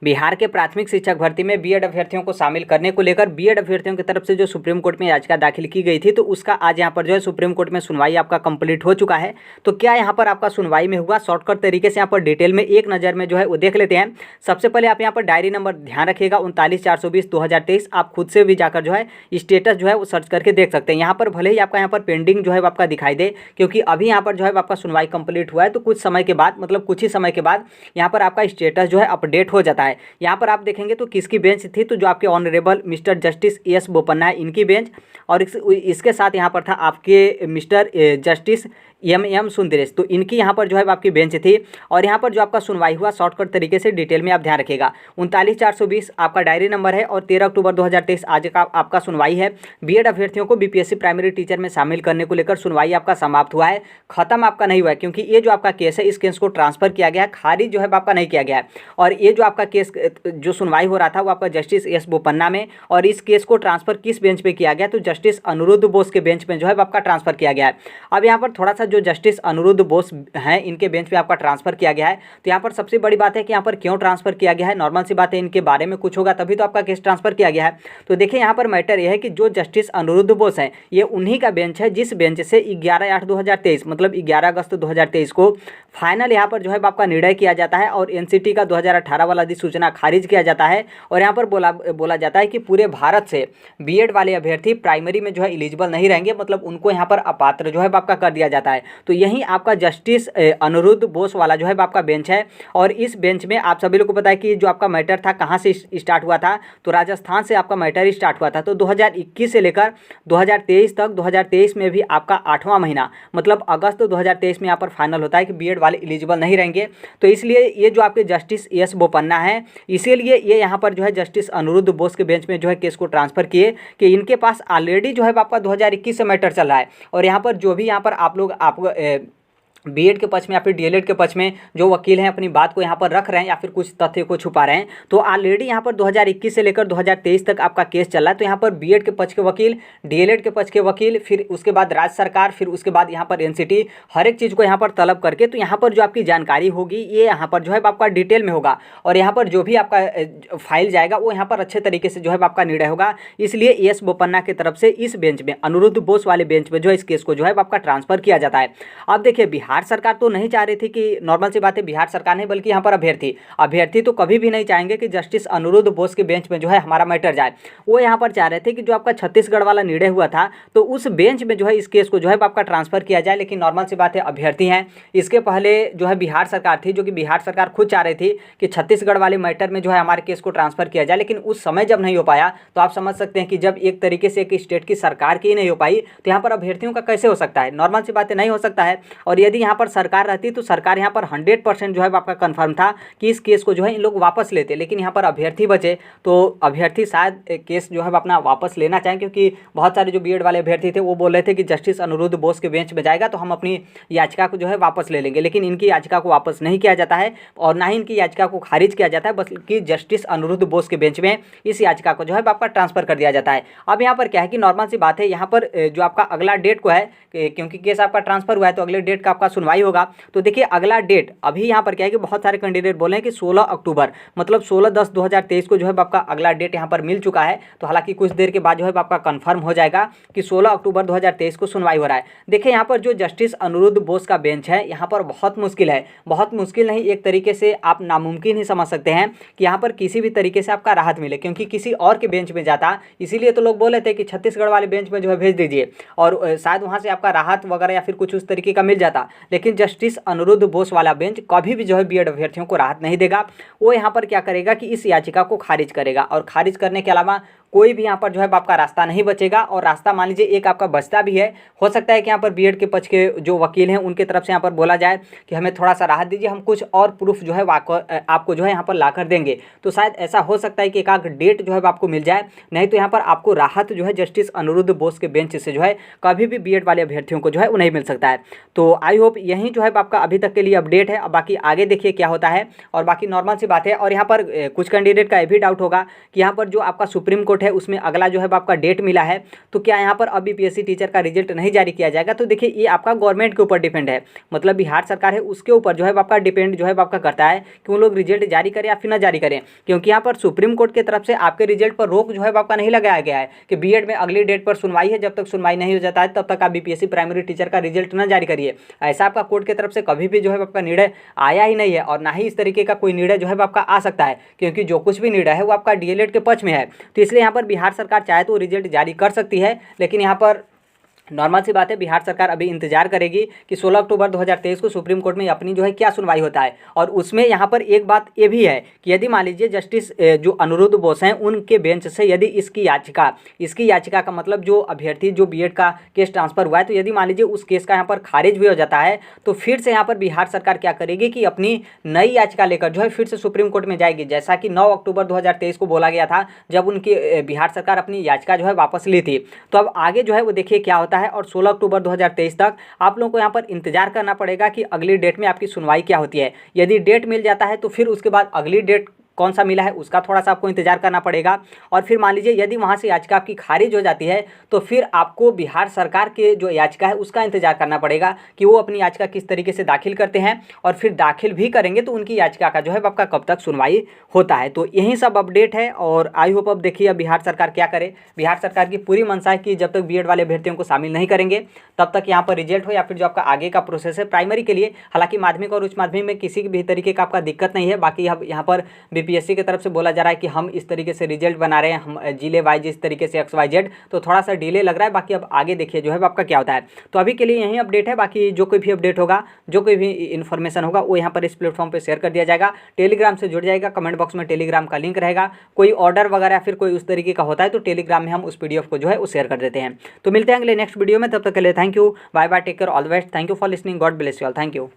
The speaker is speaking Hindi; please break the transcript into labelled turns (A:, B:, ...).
A: बिहार के प्राथमिक शिक्षक भर्ती में बीएड अभ्यर्थियों को शामिल करने को लेकर बीएड अभ्यर्थियों की तरफ से जो सुप्रीम कोर्ट में याचिका दाखिल की गई थी, तो उसका आज यहाँ पर जो है सुप्रीम कोर्ट में सुनवाई आपका कंप्लीट हो चुका है। तो क्या यहाँ पर आपका सुनवाई में हुआ, शॉर्टकट तरीके से यहाँ पर डिटेल में एक नज़र में जो है वो देख लेते हैं। सबसे पहले आप यहाँ पर डायरी नंबर ध्यान रखिएगा 39/420/2023। आप खुद से भी जाकर जो है स्टेटस जो है वो सर्च करके देख सकते हैं। यहाँ पर भले ही आपका यहाँ पर पेंडिंग जो है आपका दिखाई दे, क्योंकि अभी यहाँ पर जो है आपका सुनवाई कंप्लीट हुआ है, तो कुछ समय के बाद मतलब कुछ ही समय के बाद यहाँ पर आपका स्टेटस जो है अपडेट हो जाता है। यहाँ पर आप देखेंगे तो किसकी बेंच थी, तो जो आपके honourable mister justice S Bopanna है, इनकी बेंच, और इसके साथ यहाँ पर था आपके मिस्टर जस्टिस एम सुंदरेश, तो इनकी यहाँ पर जो है आपकी बेंच थी। और यहाँ पर जो आपका सुनवाई हुआ शॉर्टकट तरीके से डिटेल में आप ध्यान रखिएगा 39/420 आपका डायरी नंबर है, और 13 अक्टूबर 2023 आज का आपका सुनवाई है। बीएड अभ्यर्थियों को बीपीएससी प्राइमरी टीचर में शामिल करने को लेकर सुनवाई आपका समाप्त हुआ है, खत्म आपका नहीं हुआ है, क्योंकि ये जो आपका केस है इस केस को ट्रांसफर किया गया है, खारिज जो है आपका नहीं किया गया है। और ये जो आपका केस जो सुनवाई हो रहा था वो आपका जस्टिस एस बोपन्ना में, और इस केस को ट्रांसफर किस बेंच पे किया गया, तो जस्टिस अनिरुद्ध बोस के बेंच में जो है आपका ट्रांसफर किया गया है। अब यहाँ पर थोड़ा सा जो जस्टिस अनिरुद्ध बोस हैं इनके बेंच पे आपका ट्रांसफर किया गया है। तो यहाँ पर सबसे बड़ी बात है कि यहाँ पर क्यों ट्रांसफर किया गया है, नॉर्मल सी बात है, इनके बारे में कुछ होगा तभी तो आपका केस ट्रांसफर किया गया है। तो देखिए यहाँ पर मैटर यह है कि जो जस्टिस अनिरुद्ध बोस हैं ये उन्हीं का बेंच है जिस बेंच से 11/8/2023 मतलब 11 अगस्त 2023 को फाइनल यहाँ पर जो है आपका निर्णय किया जाता है, और एनसीटी का 2018 वाला अधिसूचना खारिज किया जाता है। और यहाँ पर बोला जाता है कि पूरे भारत से बीएड वाले अभ्यर्थी प्राइमरी में जो है एलिजिबल नहीं रहेंगे, मतलब उनको यहाँ पर अपात्र जो है आपका कर दिया जाता है। तो यही आपका जस्टिस अनिरुद्ध बोस वाला जो है आपका बेंच है। और इस बेंच में आप सभी लोग को पता है कि जो आपका मैटर था कहाँ से स्टार्ट हुआ था, तो राजस्थान से आपका मैटर स्टार्ट हुआ था। तो 2021 से लेकर 2023 तक, 2023 में भी आपका 8वां महीना मतलब अगस्त 2023 में यहाँ पर फाइनल होता है कि बीएड वाले एलिजिबल नहीं रहेंगे। तो इसलिए ये जो आपके जस्टिस एस बोपन्ना है, इसीलिए ये यहाँ पर जो है जस्टिस अनिरुद्ध बोस के बेंच में जो है केस को ट्रांसफर किए कि इनके पास ऑलरेडी जो है आपका 2021 से मैटर चल रहा है। और यहाँ पर जो भी यहाँ पर आप लोग आपको बीएड के पक्ष में या फिर डीएलएड के पक्ष में जो वकील हैं अपनी बात को यहाँ पर रख रहे हैं या फिर कुछ तथ्य को छुपा रहे हैं, तो ऑलरेडी यहाँ पर 2021 से लेकर 2023 तक आपका केस चल रहा है। तो यहाँ पर बीएड के पक्ष के वकील, डीएलएड के पक्ष के वकील, फिर उसके बाद राज्य सरकार, फिर उसके बाद यहाँ पर एनसीटी, हर एक चीज़ को यहाँ पर तलब करके, तो यहाँ पर जो आपकी जानकारी होगी ये यहाँ पर जो है आपका डिटेल में होगा। और यहाँ पर जो भी आपका फाइल जाएगा वो यहाँ पर अच्छे तरीके से जो है आपका निर्णय होगा। इसलिए एस बोपन्ना की तरफ से इस बेंच में, अनिरुद्ध बोस वाले बेंच में जो है इस केस को जो है आपका ट्रांसफर किया जाता है। अब देखिए बिहार सरकार तो नहीं चाह रही थी कि, नॉर्मल सी बात है, बिहार सरकार नहीं बल्कि यहाँ पर अभ्यर्थी तो कभी भी नहीं चाहेंगे कि जस्टिस अनिरुद्ध बोस के बेंच में जो है हमारा मैटर जाए। वो यहाँ पर चाह रहे थे कि जो आपका छत्तीसगढ़ वाला निर्णय हुआ था तो उस बेंच में जो है इस केस को जो है आपका ट्रांसफर किया जाए। लेकिन नॉर्मल सी बात है, अभ्यर्थी हैं, इसके पहले जो है बिहार सरकार थी, जो कि बिहार सरकार खुद चाह रही थी कि छत्तीसगढ़ वाले मैटर में जो है हमारे केस को ट्रांसफर किया जाए। लेकिन उस समय जब नहीं हो पाया, तो आप समझ सकते हैं कि जब एक तरीके से एक स्टेट की सरकार की नहीं हो पाई तो यहाँ पर अभ्यर्थियों का कैसे हो सकता है, नॉर्मल सी बातें नहीं हो सकता है। और यदि यहाँ पर सरकार रहती तो सरकार यहाँ पर 100% जो है आपका कंफर्म था कि इस केस को जो है इन लोग वापस लेते। लेकिन यहाँ पर अभ्यर्थी बचे तो अभ्यर्थी शायद केस जो है अपना वापस लेना चाहें, क्योंकि बहुत सारे जो बीएड वाले अभ्यर्थी थे वो बोल रहे थे कि जस्टिस अनिरुद्ध बोस के बेंच में जाएगा तो हम अपनी याचिका को जो है वापस ले लेंगे। लेकिन इनकी याचिका को वापस नहीं किया जाता है और ना ही इनकी याचिका को खारिज किया जाता है, बल्कि जस्टिस अनिरुद्ध बोस के बेंच में इस याचिका को जो है आपका ट्रांसफर कर दिया जाता है। अब यहाँ पर क्या है कि नॉर्मल सी बात है, यहाँ पर जो आपका अगला डेट को है, क्योंकि केस आपका ट्रांसफर हुआ है तो अगले डेट का आपका सुनवाई होगा। तो देखिए अगला डेट अभी यहाँ पर क्या है कि बहुत सारे कैंडिडेट बोले हैं कि 16 अक्टूबर मतलब 16/10/2023 को जो है आपका अगला डेट यहाँ पर मिल चुका है। तो हालांकि कुछ देर के बाद जो है आपका कंफर्म हो जाएगा कि 16 अक्टूबर 2023 को सुनवाई हो रहा है। देखिए यहाँ पर जो जस्टिस अनिरुद्ध बोस का बेंच है यहाँ पर बहुत मुश्किल है, बहुत मुश्किल नहीं, एक तरीके से आप नामुमकिन ही समझ सकते हैं कि यहाँ पर किसी भी तरीके से आपका राहत मिले, क्योंकि किसी और के बेंच में जाता, इसीलिए तो लोग बोले थे कि छत्तीसगढ़ वाले बेंच में जो है भेज दीजिए और शायद वहाँ से आपका राहत वगैरह या फिर कुछ उस तरीके का मिल जाता। लेकिन जस्टिस अनिरुद्ध बोस वाला बेंच कभी भी जो है बीएड अभ्यर्थियों को राहत नहीं देगा। वो यहाँ पर क्या करेगा कि इस याचिका को खारिज करेगा, और खारिज करने के अलावा कोई भी यहाँ पर जो है आपका रास्ता नहीं बचेगा। और रास्ता मान लीजिए एक आपका बचता भी है, हो सकता है कि यहाँ पर बीएड के पक्ष के जो वकील हैं उनके तरफ से यहाँ पर बोला जाए कि हमें थोड़ा सा राहत दीजिए, हम कुछ और प्रूफ जो है आपको जो है यहाँ पर ला कर देंगे। तो शायद ऐसा हो सकता है कि एक आध डेट जो है आपको मिल जाए, नहीं तो यहाँ पर आपको राहत जो है जस्टिस अनिरुद्ध बोस के बेंच से जो है कभी भी बीएड वाले अभ्यर्थियों को जो है वो नहीं मिल सकता है। तो आई होप यही जो है आपका अभी तक के लिए अपडेट है। अब बाकी आगे देखिए क्या होता है, और बाकी नॉर्मल सी बात है। और यहाँ पर कुछ कैंडिडेट का ये भी डाउट होगा कि यहाँ पर जो आपका सुप्रीम कोर्ट कोट है उसमें अगला जो है आपका डेट मिला है, तो क्या यहाँ पर अब बीपीएससी टीचर का रिजल्ट नहीं जारी किया जाएगा? तो देखिए ये आपका गवर्नमेंट के ऊपर डिपेंड है, मतलब बिहार सरकार है उसके ऊपर जो है आपका डिपेंड जो है आपका करता है कि वो लोग रिजल्ट जारी करें या फिर ना जारी करें, क्योंकि यहाँ पर सुप्रीम कोर्ट की तरफ से आपके रिजल्ट पर रोक जो है आपका नहीं लगाया गया है कि बीएड में अगली डेट पर सुनवाई है, जब तक सुनवाई नहीं हो जाता है तब तक आप बीपीएससी प्राइमरी टीचर का रिजल्ट ना जारी करिए। ऐसा आपका कोर्ट की तरफ से कभी भी जो है आपका निर्णय आया ही नहीं है, और ना ही इस तरीके का कोई निर्णय जो है आपका आ सकता है, क्योंकि जो कुछ भी निर्णय है वो आपका डीएलएड के पक्ष में है। तो इसलिए यहाँ पर बिहार सरकार चाहे तो रिजल्ट जारी कर सकती है, लेकिन यहाँ पर नॉर्मल सी बात है, बिहार सरकार अभी इंतजार करेगी कि 16 अक्टूबर 2023 को सुप्रीम कोर्ट में अपनी जो है क्या सुनवाई होता है। और उसमें यहाँ पर एक बात ये भी है कि यदि मान लीजिए जस्टिस जो अनिरुद्ध बोस हैं उनके बेंच से यदि इसकी याचिका का मतलब जो अभ्यर्थी जो बीएड का केस ट्रांसफर हुआ है, तो यदि मान लीजिए उस केस का यहाँ पर खारिज भी हो जाता है, तो फिर से यहाँ पर बिहार सरकार क्या करेगी कि अपनी नई याचिका लेकर जो है फिर से सुप्रीम कोर्ट में जाएगी, जैसा कि 9 अक्टूबर 2023 को बोला गया था जब उनकी बिहार सरकार अपनी याचिका जो है वापस ली थी। तो अब आगे जो है वो देखिए क्या होता है, और 16 अक्टूबर 2023 तक आप लोगों को यहाँ पर इंतजार करना पड़ेगा कि अगली डेट में आपकी सुनवाई क्या होती है। यदि डेट मिल जाता है तो फिर उसके बाद अगली डेट कौन सा मिला है उसका थोड़ा सा आपको इंतजार करना पड़ेगा। और फिर मान लीजिए यदि वहाँ से याचिका आपकी खारिज हो जाती है तो फिर आपको बिहार सरकार के जो याचिका है उसका इंतजार करना पड़ेगा कि वो अपनी याचिका किस तरीके से दाखिल करते हैं, और फिर दाखिल भी करेंगे तो उनकी याचिका का जो है आपका कब तक सुनवाई होता है। तो यही सब अपडेट है, और आई होप अब देखिए अब बिहार सरकार क्या करे। बिहार सरकार की पूरी मंशा है कि जब तक बीएड वाले अभ्यर्थियों को शामिल नहीं करेंगे तब तक यहाँ पर रिजल्ट हो या फिर जो आपका आगे का प्रोसेस है प्राइमरी के लिए, हालांकि माध्यमिक और उच्च माध्यमिक में किसी भी तरीके का आपका दिक्कत नहीं है। बाकी अब यहाँ पर बीपीएससी की तरफ से बोला जा रहा है कि हम इस तरीके से रिजल्ट बना रहे हैं, हम जिले वाइज इस तरीके से XYZ, तो थोड़ा सा डिले लग रहा है। बाकी अब आगे देखिए जो है आपका क्या होता है। तो अभी के लिए यही अपडेट है, बाकी जो कोई भी अपडेट होगा, जो कोई भी इन्फॉर्मेशन होगा वो यहाँ पर इस प्लेटफॉर्म पे शेयर कर दिया जाएगा। टेलीग्राम से जुड़ जाएगा, कमेंट बॉक्स में टेलीग्राम का लिंक रहेगा। कोई ऑर्डर वगैरह फिर कोई उस तरीके का होता है तो टेलीग्राम में हम उस PDF को जो है वो शेयर कर देते हैं। तो मिलते हैं अगले नेक्स्ट वीडियो में, तब तक के लिए thank you, bye bye, take care, all the best, thank you for listening, God bless you all, thank you.